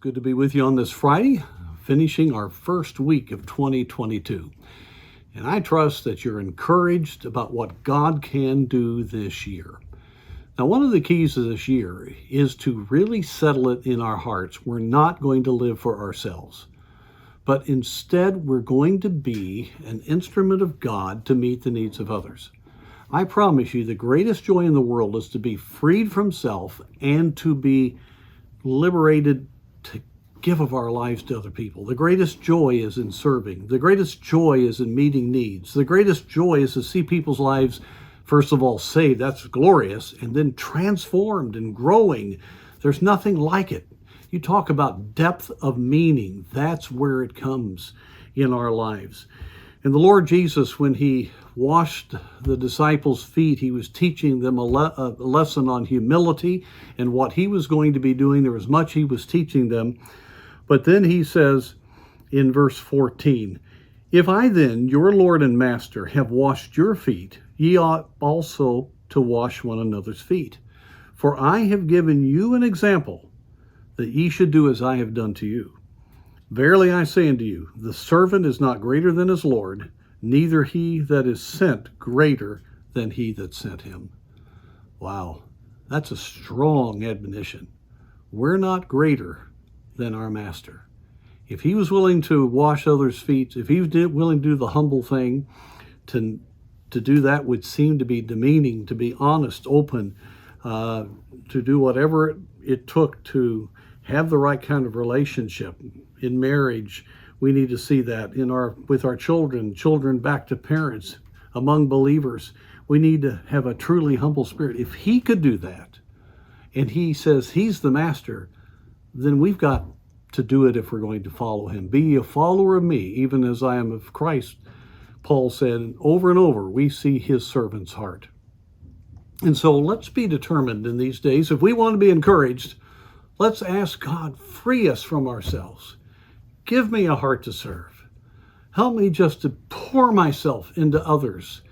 good to be with you on this Friday, finishing our first week of 2022. And I trust that you're encouraged about what God can do this year. Now, one of the keys of this year is to really settle it in our hearts. We're not going to live for ourselves, but instead we're going to be an instrument of God to meet the needs of others. I promise you, the greatest joy in the world is to be freed from self and to be liberated to give of our lives to other people. The greatest joy is in serving. The greatest joy is in meeting needs. The greatest joy is to see people's lives, first of all, saved. That's glorious. And then transformed and growing. There's nothing like it. You talk about depth of meaning. That's where it comes in our lives. And the Lord Jesus, when he washed the disciples' feet, he was teaching them a lesson on humility and what he was going to be doing. There was much he was teaching them. But then he says in verse 14, "If I then, your Lord and Master, have washed your feet, ye ought also to wash one another's feet. For I have given you an example, that ye should do as I have done to you. Verily I say unto you, the servant is not greater than his Lord, neither he that is sent greater than he that sent him." Wow, that's a strong admonition. We're not greater than our Master. If he was willing to wash others' feet, if he was willing to do the humble thing, to do that would seem to be demeaning, to be honest, open, to do whatever it took to have the right kind of relationship in marriage. We need to see that with our children back to parents, among believers. We need to have a truly humble spirit. If he could do that, and he says he's the Master, then we've got to do it if we're going to follow him. "Be ye a follower of me, even as I am of Christ," Paul said. And over, we see his servant's heart. And so let's be determined in these days. If we want to be encouraged, let's ask God, free us from ourselves. Give me a heart to serve. Help me just to pour myself into others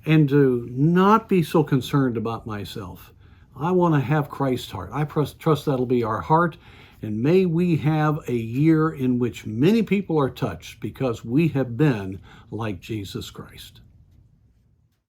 and to not be so concerned about myself. I want to have Christ's heart. I trust that'll be our heart. And may we have a year in which many people are touched because we have been like Jesus Christ.